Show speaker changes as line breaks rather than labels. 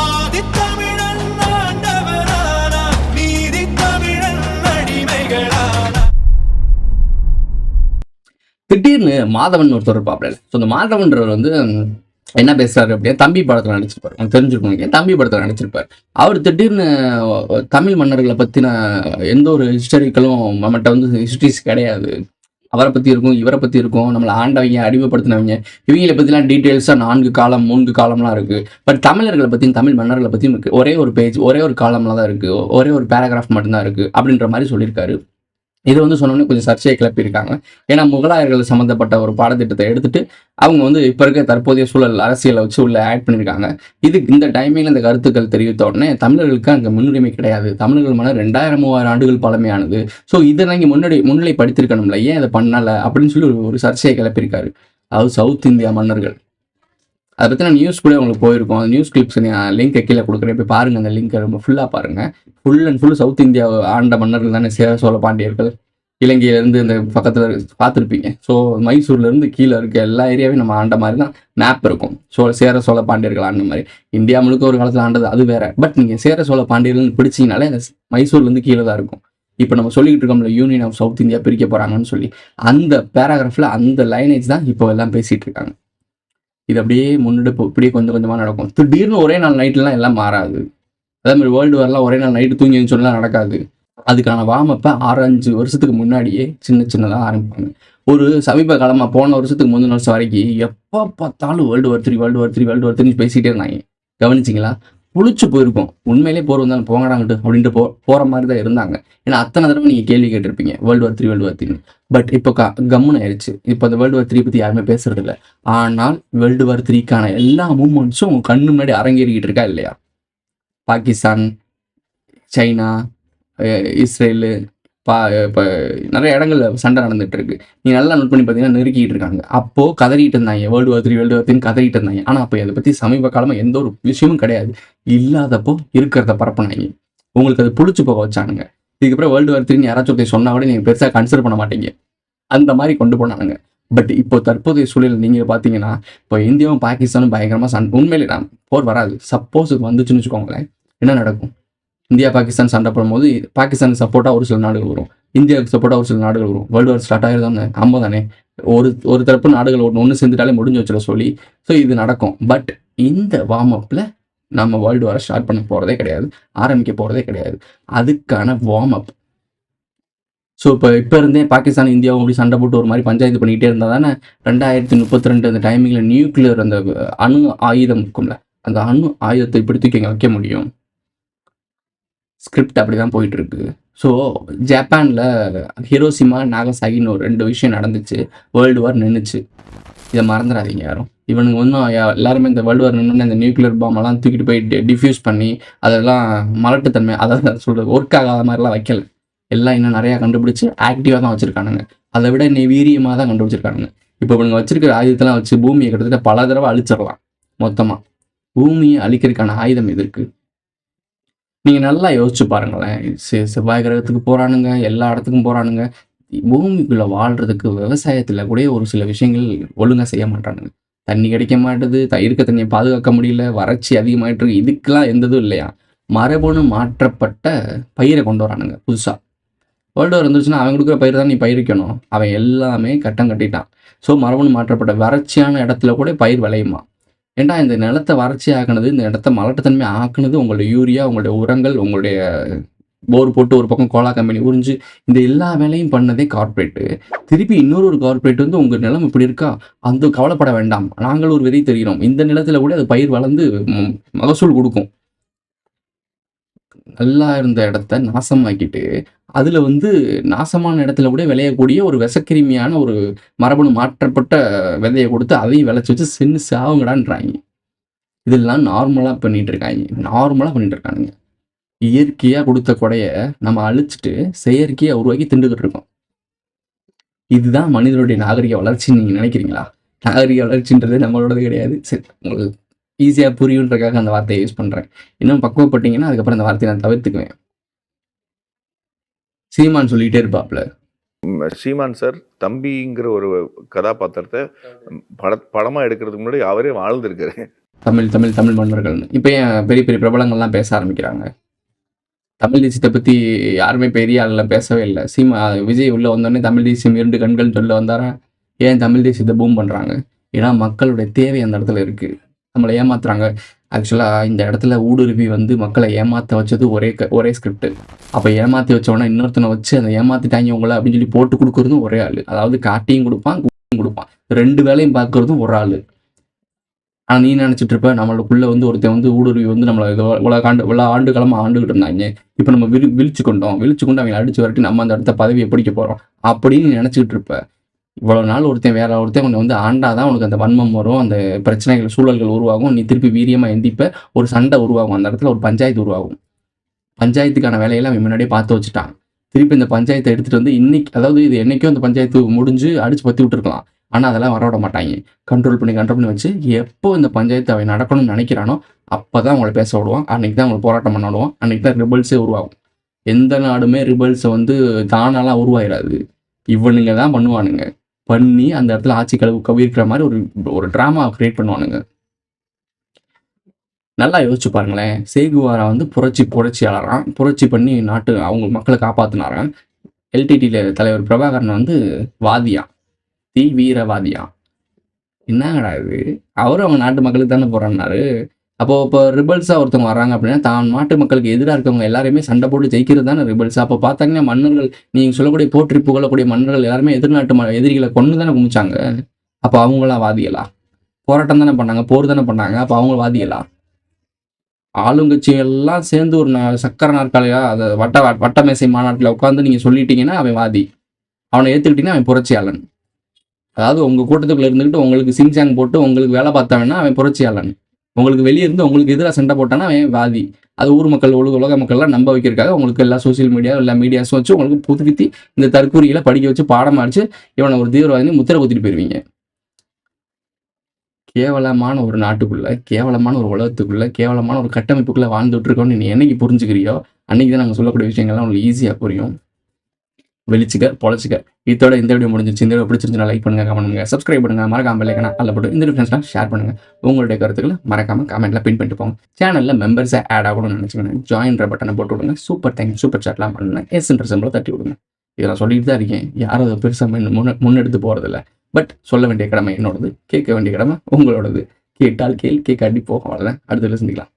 ஆதித்தமிழன் ஆண்டவரானா நீதி தமிழன் அடிமைகளானா.
திடீர்னு மாதவன் ஒருத்தர் இருப்பாப்ல. ஸோ அந்த மாதவன்றவர் வந்து என்ன பேசுறாரு அப்படியே, தம்பி படத்துல நடிச்சிருப்பாரு, எனக்கு தெரிஞ்சிருக்கும், தம்பி படத்துல நடிச்சிருப்பாரு. அவர் திடீர்னு தமிழ் மன்னர்களை பத்தின எந்த ஒரு ஹிஸ்டரிக்கலும் நம்மகிட்ட வந்து ஹிஸ்டரிஸ் கிடையாது, அவரை பத்தி இருக்கும், இவரை பத்தி இருக்கும், நம்மளை ஆண்டவங்க, அடிமைப்படுத்தினவங்க, இவங்களை பத்திலாம் டீட்டெயில்ஸா 4 காலம் 3 காலம்லாம் இருக்கு. பட் தமிழர்களை பத்தியும் தமிழ் மன்னர்களை பத்தியும் இருக்கு ஒரே ஒரு பேஜ், ஒரே ஒரு காலம்ல தான் இருக்கு, ஒரே ஒரு பேராகிராஃப் மட்டும்தான் இருக்கு அப்படின்ற மாதிரி சொல்லியிருக்காரு. இது வந்து சொன்னோன்னே கொஞ்சம் சர்ச்சையை கிளப்பியிருக்காங்க. ஏன்னா முகலாயர்கள் சம்மந்தப்பட்ட ஒரு பாடத்திட்டத்தை எடுத்துட்டு அவங்க வந்து இப்போ இருக்க தற்போதைய சூழல் அரசியலை வச்சு உள்ள ஆட் பண்ணியிருக்காங்க. இந்த டைமிங்கில் இந்த கருத்துக்கள் தெரிவித்த உடனே தமிழர்களுக்கு அங்கே முன்னுரிமை கிடையாது, தமிழர்கள் மன 2000-3000 ஆண்டுகள் பழமையானது, ஸோ இதை நீங்கள் முன்னிலை படுத்திருக்கணும்ல, ஏன் இதை பண்ணலை அப்படின்னு சொல்லி ஒரு சர்ச்சையை கிளப்பியிருக்காரு. அதாவது சவுத் இந்தியா மன்னர்கள் அதை பற்றி நான் நியூஸ் கூட உங்களுக்கு போயிருக்கோம். அந்த நியூஸ் கிளிப்ஸ் லிங்க் கீழே கொடுக்குறேன், போய் பாருங்கள். அந்த லிங்க் ரொம்ப ஃபுல்லாக பாருங்கள். Full and full south India ஆண்ட மன்னர்கள் தானே சேர சோழ பாண்டியர்கள். இலங்கையிலேருந்து இந்த பக்கத்தில் பார்த்துருப்பீங்க. ஸோ மைசூர்லேருந்து கீழே இருக்க எல்லா ஏரியாவையும் நம்ம ஆண்ட மாதிரி தான் மேப் இருக்கும். சேர சோழ பாண்டியர்கள் ஆண்ட மாதிரி. இந்தியா முழுக்க ஒரு காலத்தில் ஆண்டது அது வேற. பட் நீங்கள் சேர சோழ பாண்டியர்கள் பிடிச்சிங்கனாலே அந்த மைசூர்லேருந்து கீழே தான் இருக்கும். இப்போ நம்ம சொல்லிக்கிட்டு இருக்கோம்ல, யூனியன் ஆஃப் சவுத் இந்தியா பிரிக்க போகிறாங்கன்னு சொல்லி, அந்த பேராகிராஃபில் அந்த லைனேஜ் தான் இப்போ எல்லாம் பேசிகிட்டு இருக்காங்க. இது அப்படியே முன்னெடுப்பு இப்படியே கொஞ்சம் கொஞ்சமாக நடக்கும். திடீர்னு ஒரே நாள் நைட்லாம் எல்லாம் மாறாது. அதே மாதிரி வேர்ல்டு வார்லாம் ஒரே நாள் நைட்டு தூங்கி சொல்லாம் நடக்காது. அதுக்கான வார்மப்பை 6-5 வருஷத்துக்கு முன்னாடியே சின்னதாக ஆரம்பிப்பாங்க. ஒரு சமீப காலமாக போன வருஷத்துக்கு முந்தின வருஷம் வரைக்கும் எப்போ பார்த்தாலும் வேர்ல்டு வார் 3 பேசிகிட்டே இருந்தாங்க. கவனிச்சிங்களா? புளிச்சு போயிருக்கும். உண்மையிலே போர் வந்தாலும் போங்கடாங்கட்டு அப்படின்ட்டு போகிற மாதிரி தான் இருந்தாங்க. ஏன்னா அத்தனை தடவை நீங்கள் கேள்வி கேட்டிருப்பீங்க வேர்ல்டு வார் 3. பட் இப்போ கம்முன்னு ஆயிடுச்சு. இப்போ அந்த வேர்ல்டு வார் 3 பற்றி யாருமே பேசுறது இல்லை. ஆனால் வேர்ல்டு வார் 3க்கான எல்லா மூமெண்ட்ஸும் உங்கள் கண்ணு முன்னாடி அரங்கேறிக்கிட்டு இருக்கா இல்லையா? பாகிஸ்தான், சைனா, இஸ்ரேலு, இப்போ நிறைய இடங்கள்ல சண்டை நடந்துட்டு இருக்கு. நீங்க நல்லா நோட் பண்ணி பார்த்தீங்கன்னா நெருக்கிட்டு இருக்காங்க. அப்போ கதறிட்டு இருந்தாங்க வேர்ல்டு வார் 3 கதறிட்டு இருந்தாங்க. ஆனால் அப்போ அதை பற்றி சமீப காலமாக எந்த ஒரு விஷயமும் கிடையாது. இல்லாதப்போ இருக்கிறத பரப்புனாங்க. உங்களுக்கு அது புளிச்சு போக வச்சானுங்க. இதுக்கப்புறம் வேர்ல்டு வார் 3 யாராச்சும் ஒருத்தர் சொன்னா கூட நீங்கள் பெருசாக கன்சிடர் பண்ண மாட்டீங்க. அந்த மாதிரி கொண்டு போனானுங்க. பட் இப்போ தற்போதைய சூழல் நீங்கள் பார்த்தீங்கன்னா, இப்போ இந்தியாவும் பாகிஸ்தானும் பயங்கரமாக உண்மையிலே நான் போர் வராது. சப்போஸ் இது வந்துச்சுன்னு வச்சுக்கோங்களேன், என்ன நடக்கும்? இந்தியா பாகிஸ்தான் சண்டை போடும்போது பாகிஸ்தானுக்கு சப்போர்ட்டாக ஒரு சில நாடுகள் வரும், இந்தியாவுக்கு சப்போர்ட்டாக ஒரு சில நாடுகள் வரும். வேர்ல்டு வார் ஸ்டார்ட் ஆகிருந்தானே ஆமாம் தானே? ஒரு தரப்பு நாடுகள் ஒன்று சேர்ந்துட்டாலே முடிஞ்சு வச்சுட சொல்லி. ஸோ இது நடக்கும். பட் இந்த வார்ம் அப்பில் நம்ம வேர்ல்டு வாரை ஸ்டார்ட் பண்ண போகிறதே கிடையாது, ஆரம்பிக்க போகிறதே கிடையாது. அதுக்கான வார்ம் அப். ஸோ இப்போ இருந்தே பாகிஸ்தான் இந்தியாவும் அப்படி சண்டை போட்டு ஒரு மாதிரி பஞ்சாயத்து பண்ணிக்கிட்டே இருந்தால் தானே 2032 அந்த டைமிங்கில் நியூக்ளியர் அந்த அணு ஆயுதம் இருக்கும்ல, அந்த அணு ஆயுதத்தை இப்படி தூக்கி வைக்க முடியும். ஸ்கிரிப்ட் அப்படி தான் போயிட்டுருக்கு. ஸோ ஜப்பானில் ஹிரோஷிமா நாகசாகின்னு ஒரு 2 விஷயம் நடந்துச்சு. வேர்ல்டு வார் நின்றுச்சு. இதை மறந்துடாதீங்க யாரும். இவனுங்க ஒன்றும் எல்லாருமே இந்த வேர்ல்டு வார் நின்று இந்த நியூக்ளியர் பாம்பெல்லாம் தூக்கிட்டு போய் டிஃப்யூஸ் பண்ணி அதெல்லாம் மலட்டுத்தன்மை, அதாவது சொல்கிறது ஒர்க் ஆகாத மாதிரிலாம் வைக்கல. எல்லாம் இன்னும் நிறையா கண்டுபிடிச்சி ஆக்டிவாக தான் வச்சுருக்கானுங்க. அதை விட வீரியமாக தான் கண்டுபிடிச்சிருக்கானுங்க. இப்போ இவனுங்க வச்சிருக்கிற ஆயுதத்தெல்லாம் வச்சு பூமியை கிட்டத்தட்ட பல தடவை அழிச்சிடலாம். மொத்தமாக பூமியை அழிக்கிறதுக்கான ஆயுதம் இது இருக்குது. நீங்கள் நல்லா யோசிச்சு பாருங்களேன். செவ்வாய் கிரகத்துக்கு போகிறானுங்க, எல்லா இடத்துக்கும் போகிறானுங்க. பூமிக்குள்ளே வாழ்கிறதுக்கு விவசாயத்தில் கூட ஒரு சில விஷயங்கள் ஒழுங்காக செய்ய மாட்டானுங்க. தண்ணி கிடைக்க மாட்டுது, இருக்க தண்ணியை பாதுகாக்க முடியல, வறட்சி அதிகமாகிட்டு இருக்கு. இதுக்கெல்லாம் எந்த இதுவும் இல்லையா? மரபணு மாற்றப்பட்ட பயிரை கொண்டு வரானுங்க புதுசாக. வேர்ல்டு வார் இருந்துச்சுன்னா அவன் கொடுக்குற பயிர் தான் நீ பயிரிக்கணும். அவன் எல்லாமே கட்டம் கட்டிட்டான். ஸோ மரபணு மாற்றப்பட்ட வறட்சியான இடத்துல கூட பயிர் விளையுமா? ஏன்டா இந்த நிலத்தை வறட்சி ஆக்குனது, இந்த இடத்த மலட்டுத்தன்மை ஆக்குனது உங்களுடைய யூரியா, உங்களுடைய உரங்கள், உங்களுடைய போர் போட்டு ஒரு பக்கம் கோலா கம்பெனி உறிஞ்சு இந்த எல்லா வேலையும் பண்ணதே கார்பரேட்டு. திருப்பி இன்னொரு கார்பரேட் வந்து உங்கள் நிலம் இப்படி இருக்கா, அந்த கவலைப்பட வேண்டாம், நாங்கள் ஒரு விதை தெரிகிறோம், இந்த நிலத்தில் கூட அது பயிர் வளர்ந்து மகசூல் கொடுக்கும். நல்லா இருந்த இடத்த நாசமாக்கிட்டு அதில் வந்து நாசமான இடத்துல கூட விளையக்கூடிய ஒரு விஷக்கிருமியான ஒரு மரபணு மாற்றப்பட்ட விதையை கொடுத்து அதையும் விளைச்சி வச்சு சின்ன சாவுங்கடான்றாங்க. இதெல்லாம் நார்மலாக பண்ணிட்டு இருக்கானுங்க. இயற்கையாக கொடுத்த கொடையை நம்ம அழிச்சிட்டு செயற்கையாக உருவாக்கி திண்டுக்கிட்டு இருக்கோம். இதுதான் மனிதனுடைய நாகரிக வளர்ச்சின்னு நீங்கள் நினைக்கிறீங்களா? நாகரிக வளர்ச்சின்றது நம்மளோடது கிடையாது. சரி, உங்களுக்கு ஈஸியாக புரியுன்றக்காக அந்த வார்த்தையை யூஸ் பண்ணுறேன். இன்னும் பக்குவப்பட்டீங்கன்னா அதுக்கப்புறம் அந்த வார்த்தையை நான் தவிர்த்துக்குவேன். சீமான் சொல்லிகிட்டே இருப்பாப்ல.
சீமான் சார் தம்பிங்கிற ஒரு கதாபாத்திரத்தை படமாக எடுக்கிறதுக்கு முன்னாடி அவரே வாழ்ந்துருக்காரு.
தமிழ் தமிழ் தமிழ் மன்னர்கள்னு. இப்போ ஏன் பெரிய பெரிய பிரபலங்கள்லாம் பேச ஆரம்பிக்கிறாங்க? தமிழ் தேசியத்தை பற்றி யாருமே பெரிய ஆளெல்லாம் பேசவே இல்லை. விஜய் உள்ளே வந்தோடனே தமிழ் தேசியம் 2 கண்கள் சொல்ல வந்தாரா? ஏன் தமிழ் தேசியத்தை பூம் பண்ணுறாங்க? ஏன்னா மக்களுடைய தேவை அந்த இடத்துல இருக்குது. நம்மளை ஏமாத்துறாங்க. ஆக்சுவலாக இந்த இடத்துல ஊடுருவி வந்து மக்களை ஏமாற்ற வச்சது ஒரே ஸ்கிரிப்ட். அப்போ ஏமாற்றி வச்சோன்னா இன்னொருத்தனை வச்சு அதை ஏமாற்றிட்டாங்க உங்களை அப்படின்னு சொல்லி போட்டு கொடுக்குறதும் ஒரே ஆள். அதாவது காட்டியும் கொடுப்பான், கொடுப்பான். 2 வேலையும் பார்க்கறதும் ஒரு ஆள். ஆனால் நீ நினச்சிட்டு இருப்ப நம்மளுக்குள்ளே வந்து ஒருத்தன் வந்து ஊடுருவி வந்து நம்மளை இவ்வளோ ஆண்டு காலமாக ஆண்டுகிட்டு இருந்தாங்க. இப்போ நம்ம விழிச்சு கொண்டு அவங்களை அடிச்சு வரட்டி நம்ம அந்த இடத்த பதவியை பிடிக்க போகிறோம் அப்படின்னு நினச்சிக்கிட்டு இருப்ப. இவ்வளோ நாள் வேற ஒருத்தன் உன்னை வந்து ஆண்டாதான் உனக்கு அந்த வன்மம் வரும், அந்த பிரச்சனைகள் சூழல்கள் உருவாகும், நீ திருப்பி வீரியமாக எந்திப்ப, ஒரு சண்டை உருவாகும், அந்த இடத்துல ஒரு பஞ்சாயத்து உருவாகும். பஞ்சாயத்துக்கான வேலையெல்லாம் அவன் முன்னாடியே பார்த்து வச்சுட்டான். திருப்பி இந்த பஞ்சாயத்தை எடுத்துகிட்டு வந்து இன்னைக்கு, அதாவது இது என்னைக்கும் அந்த பஞ்சாயத்து முடிஞ்சு அடிச்சு பற்றி விட்டுருக்கலாம். ஆனால் அதெல்லாம் வரவிட மாட்டாங்க. கண்ட்ரோல் பண்ணி வச்சு எப்போ இந்த பஞ்சாயத்து அவன் நடக்கணும்னு நினைக்கிறானோ அப்போ தான் அவங்கள பேச விடுவான். அன்றைக்கி தான் அவங்களை போராட்டம் பண்ண விடுவான். அன்றைக்கி தான் ரிபல்ஸே உருவாகும். எந்த நாடுமே ரிபல்ஸை வந்து தானாலாம் உருவாயிடாது. இவனுங்க தான் பண்ணுவானுங்க. பண்ணி அந்த இடத்துல ஆட்சி கவிழ்க்கிற மாதிரி ஒரு ட்ராமா கிரியேட் பண்ணுவானுங்க. நல்லா யோசிச்சு பாருங்களேன். சேகுவாரா வந்து புரட்சியாளரான், புரட்சி பண்ணி அவங்க மக்களை காப்பாற்றினாரான். எல்டிடியில் தலைவர் பிரபாகரன் வந்து வாதியான், வீரவாதியான். என்னங்கடா இது? அவரும் அவங்க நாட்டு மக்களுக்கு தானே போறான்னாரு. இப்போ ரிபல்ஸாக ஒருத்தவங்க வர்றாங்க அப்படின்னா தான் நாட்டு மக்களுக்கு எதிராக இருக்கவங்க எல்லாருமே சண்டை போட்டு ஜெயிக்கிறது தானே ரிபல்ஸ். அப்போ பார்த்தாங்கன்னா மன்னர்கள், நீங்கள் சொல்லக்கூடிய போற்றி புகழக்கூடிய மன்னர்கள் எல்லாருமே எதிர்நாட்டு எதிரிகளை கொண்டு தானே குமிச்சாங்க. அப்போ அவங்களாம் வாதிகளா? போராட்டம் தானே பண்ணாங்க, போர் தானே பண்ணாங்க. அப்போ அவங்க வாதிகளா? ஆளுங்கட்சிகள்லாம் சேர்ந்து ஒரு சக்கர நாற்காலியா அதை வட்ட மேசை மாநாட்டில் உட்காந்து நீங்கள் சொல்லிட்டீங்கன்னா அவன் வாதி. அவனை ஏற்றுக்கிட்டீங்கன்னா அவன் புரட்சியாளன். அதாவது உங்கள் கூட்டத்துக்குள்ளே இருந்துக்கிட்டு உங்களுக்கு சிங்சாங் போட்டு உங்களுக்கு வேலை பார்த்தவன்னா அவன் புரட்சியாளன். உங்களுக்கு வெளியே இருந்து உங்களுக்கு எதிராக சண்டை போட்டானா அவன் வாதி. அது ஊர் மக்கள் உலக மக்கள்லாம் நம்ப வைக்கிறதுக்காக உங்களுக்கு எல்லா சோசியல் மீடியா எல்லா மீடியாஸும் வச்சு உங்களுக்கு புதுப்பித்தி இந்த தற்கூரிகளை படிக்க வச்சு பாடம் அடிச்சு இவனை ஒரு தீவிரவாதி முத்திரை குத்திட்டு போயிருவீங்க. கேவலமான ஒரு நாட்டுக்குள்ள, கேவலமான ஒரு உலகத்துக்குள்ள, கேவலமான ஒரு கட்டமைப்புக்குள்ள வாழ்ந்துட்டு இருக்கோம்னு நீ என்னைக்கு புரிஞ்சுக்கிறியோ அன்னைக்கு தான் நாங்கள் சொல்லக்கூடிய விஷயங்கள்லாம் உங்களுக்கு ஈஸியாக புரியும். வெளிச்சிக்க பொழைச்சிக்க. இதோட இந்த வீடியோ முடிஞ்சிச்சு. இந்த வீடியோ பிடிச்சிருந்துச்சுன்னா லைக் பண்ணுங்க, கமெண்ட் பண்ணுங்க, சப்ஸ்கிரைப் பண்ணுங்க, மறக்காம பெல் ஐகானை அல்ல போட்டு இந்த ஃப்ரெண்ட்ஸ்லாம் ஷேர் பண்ணுங்க. உங்களுடைய கருத்துக்களை மறக்காம கமெண்ட்ல பின் பண்ணிட்டு போங்க. சேனல்ல மெம்பர்ஸை ஆட் ஆகணும்னு நினைச்சுக்கோங்க. ஜாயின்ற பட்டனை போட்டு விடுங்க. சூப்பர் தேங்க்ஸ், சூப்பர் சாட்லாம் பண்ணுங்க. எஸ்ன்ற சிம்பிளை தட்டி விடுங்க. இதெல்லாம் சொல்லிட்டு தான் இருக்கேன். யாரும் அதை பெருசாக முன்னெடுத்து போறதில்ல. பட் சொல்ல வேண்டிய கடமை என்னோடது, கேட்க வேண்டிய கடமை உங்களோடது. கேட்டால் கேட்காட்டி போக வரல. அடுத்த சந்திக்கலாம்.